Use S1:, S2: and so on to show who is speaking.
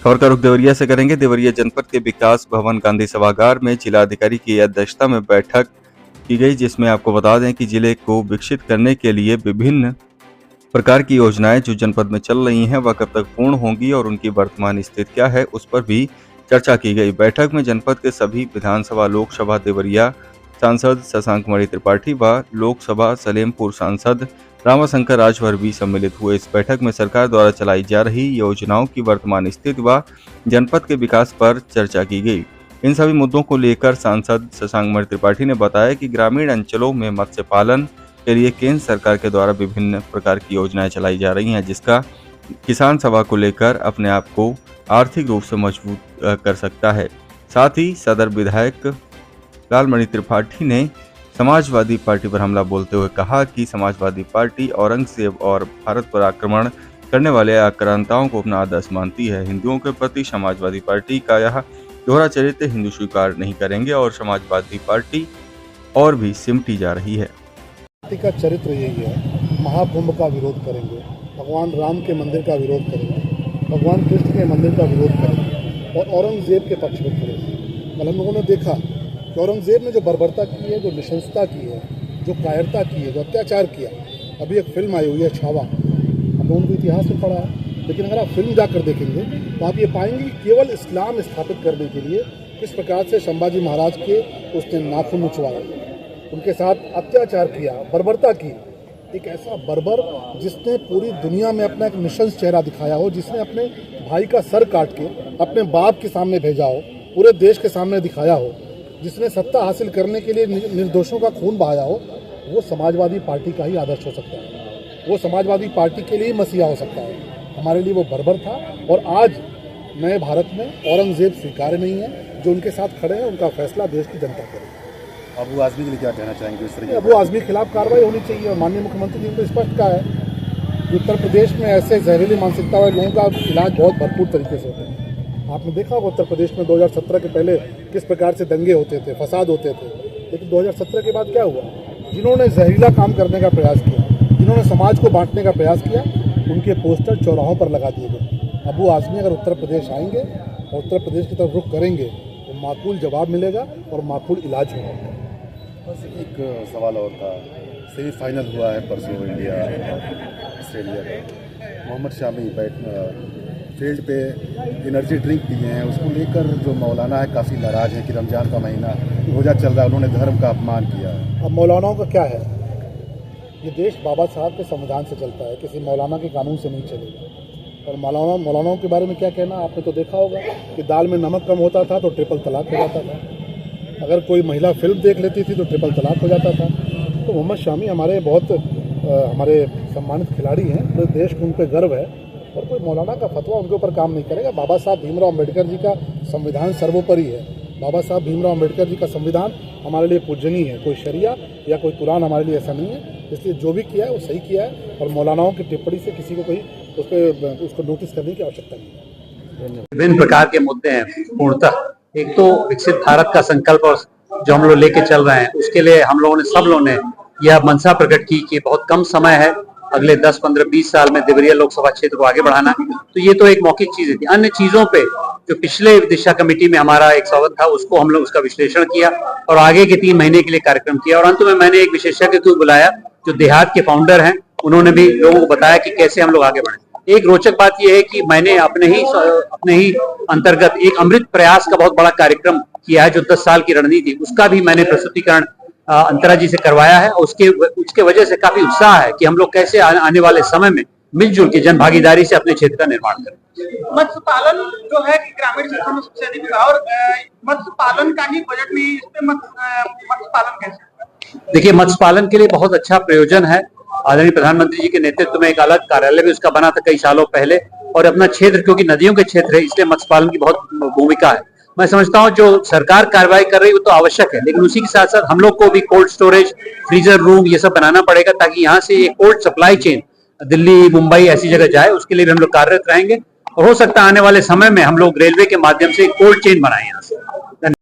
S1: खबर का रुख देवरिया से करेंगे। देवरिया जनपद के विकास भवन गांधी सभागार में जिलाधिकारी की अध्यक्षता में बैठक की गई, जिसमें आपको बता दें कि जिले को विकसित करने के लिए विभिन्न प्रकार की योजनाएं जो जनपद में चल रही हैं वह कब तक पूर्ण होंगी और उनकी वर्तमान स्थिति क्या है, उस पर भी चर्चा की गई। बैठक में जनपद के सभी विधानसभा, लोकसभा देवरिया सांसद शशांक मणि त्रिपाठी व लोकसभा सलेमपुर सांसद रामाशंकर राजभर भी सम्मिलित हुए। इस बैठक में सरकार द्वारा चलाई जा रही योजनाओं की वर्तमान स्थिति व जनपद के विकास पर चर्चा की गई। इन सभी मुद्दों को लेकर सांसद शशांक मणि त्रिपाठी ने बताया कि ग्रामीण अंचलों में मत्स्य पालन के लिए केंद्र सरकार के द्वारा विभिन्न प्रकार की योजनाएं चलाई जा रही हैं, जिसका किसान सभा को लेकर अपने आप को आर्थिक रूप से मजबूत कर सकता है। साथ ही सदर विधायक लालमणि त्रिपाठी ने समाजवादी पार्टी पर हमला बोलते हुए कहा कि समाजवादी पार्टी औरंगजेब और भारत पर आक्रमण करने वाले आक्रांताओं को अपना आदर्श मानती है। हिंदुओं के प्रति समाजवादी पार्टी का यह दोहरा चरित्र हिंदू स्वीकार नहीं करेंगे और समाजवादी पार्टी और भी सिमटी जा रही है।
S2: का चरित्र यही है, महाकुंभ का विरोध करेंगे, भगवान राम के मंदिर का विरोध करेंगे, भगवान कृष्ण के मंदिर का विरोध करेंगे और औरंगजेब के पक्ष में खड़े। कल हम लोगों ने देखा कि औरंगजेब ने जो बर्बरता की है, जो निशंसता की है, जो कायरता की है, जो अत्याचार किया। अभी एक फिल्म आई हुई है छावा, हम लोगों को इतिहास में पढ़ा है, लेकिन अगर आप फिल्म जाकर देखेंगे तो आप ये पाएंगे कि केवल इस्लाम स्थापित करने के लिए किस प्रकार से संभाजी महाराज के उसने नाखून नुचवाए, उनके साथ अत्याचार किया, बर्बरता की। एक ऐसा बर्बर जिसने पूरी दुनिया में अपना एक निशंस चेहरा दिखाया हो, जिसने अपने भाई का सर काट के अपने बाप के सामने भेजा हो, पूरे देश के सामने दिखाया हो, जिसने सत्ता हासिल करने के लिए निर्दोषों का खून बहाया हो, वो समाजवादी पार्टी का ही आदर्श हो सकता है। वो समाजवादी पार्टी के लिए मसीहा हो सकता है। हमारे लिए वो बर्बर था और आज नए भारत में औरंगजेब स्वीकार्य नहीं है। जो उनके साथ खड़े हैं उनका फैसला देश की जनता करेगी।
S3: अबू आजमी के लिए क्या कहना चाहेंगे इस तरीके?
S2: अबू आजमी के खिलाफ कार्रवाई होनी चाहिए और माननीय मुख्यमंत्री जी ने तो स्पष्ट कहा है कि उत्तर प्रदेश में ऐसे जहरीली मानसिकता वाले लोगों का इलाज बहुत भरपूर तरीके से होता है। आपने देखा होगा उत्तर प्रदेश में 2017 के पहले किस प्रकार से दंगे होते थे, फसाद होते थे, लेकिन 2017 के बाद क्या हुआ? जिन्होंने जहरीला काम करने का प्रयास किया, जिन्होंने समाज को बांटने का प्रयास किया, उनके पोस्टर चौराहों पर लगा दिए गए। अबू आजमी अगर उत्तर प्रदेश आएंगे और उत्तर प्रदेश की तरफ रुख करेंगे तो माकूल जवाब मिलेगा और माकूल इलाज होगा।
S3: बस एक सवाल और था, सेमीफाइनल हुआ है परसों इंडिया ऑस्ट्रेलिया का। मोहम्मद शामी फील्ड पे एनर्जी ड्रिंक पिए हैं, उसको लेकर जो मौलाना है काफ़ी नाराज़ है कि रमज़ान का महीना रोज़ा चल रहा है, उन्होंने धर्म का अपमान किया।
S2: अब मौलानाओं का क्या है? ये देश बाबा साहब के संविधान से चलता है, किसी मौलाना के कानून से नहीं चलेगा। और मौलानाओं के बारे में क्या कहना? आपने तो देखा होगा कि दाल में नमक कम होता था तो ट्रिपल तलाक हो जाता था, अगर कोई महिला फिल्म देख लेती थी तो ट्रिपल तलाक हो जाता था। तो मोहम्मद शामी हमारे बहुत हमारे सम्मानित खिलाड़ी हैं, पूरे देश को उन पर गर्व है और कोई मौलाना का फतवा उनके ऊपर काम नहीं करेगा। बाबा साहब भीमराव अम्बेडकर जी का संविधान सर्वोपरि है। बाबा साहब भीमराव अम्बेडकर जी का संविधान हमारे लिए पूजनीय है, कोई शरिया या कोई कुरान हमारे लिए ऐसा नहीं है। इसलिए जो भी किया है वो सही किया है और मौलानाओं की टिप्पणी से किसी को कोई उसको नोटिस करने की आवश्यकता नहीं है।
S4: विभिन्न प्रकार के मुद्दे हैं। पूर्णतः एक तो विकसित भारत का संकल्प और जो हम लोग लेके चल रहे हैं, उसके लिए हम लोगों ने सब लोगों ने यह मंशा प्रकट की कि बहुत कम समय है, अगले 10, 15, 20 साल में देवरिया लोकसभा क्षेत्र को आगे बढ़ाना। तो ये तो एक मौखिक चीज थी। अन्य चीजों पे जो पिछले दिशा कमेटी में हमारा एक स्वागत था, उसको हम लोग उसका विश्लेषण किया और आगे के 3 महीने के लिए कार्यक्रम किया। और अंत में मैंने एक विशेषज्ञ को बुलाया जो देहात के फाउंडर हैं, उन्होंने भी लोगों को बताया कि कैसे हम लोग आगे बढ़े। एक रोचक बात यह है कि मैंने अपने ही अंतर्गत एक अमृत प्रयास का बहुत बड़ा कार्यक्रम किया है, जो 10 साल की रणनीति, उसका भी मैंने प्रस्तुतिकरण अंतरा जी से करवाया है। उसके वजह से काफी उत्साह है कि हम लोग कैसे आने वाले समय में मिलजुल के जन भागीदारी से अपने क्षेत्र का निर्माण करें।
S5: मत्स्य पालन जो है कि ग्रामीण क्षेत्रों में सबसे अधिक हुआ और मत्स्य पालन का ही बजट में इस पे मत्स्य पालन कैसे?
S4: देखिए, मत्स्य पालन के लिए बहुत अच्छा प्रयोजन है। आदरणीय प्रधानमंत्री जी के नेतृत्व में एक अलग कार्यालय भी उसका बना था कई सालों पहले, और अपना क्षेत्र क्योंकि नदियों के क्षेत्र है, इसलिए मत्स्य पालन की बहुत भूमिका है। मैं समझता हूँ जो सरकार कार्रवाई कर रही है वो तो आवश्यक है, लेकिन उसी के साथ साथ हम लोग को भी कोल्ड स्टोरेज, फ्रीजर रूम ये सब बनाना पड़ेगा, ताकि यहाँ से एक cold supply chain Delhi, Mumbai ऐसी जगह जाए। उसके लिए भी हम लोग कार्यरत रहेंगे और हो सकता है आने वाले समय में हम लोग रेलवे के माध्यम से कोल्ड चेन बनाएं यहाँ से।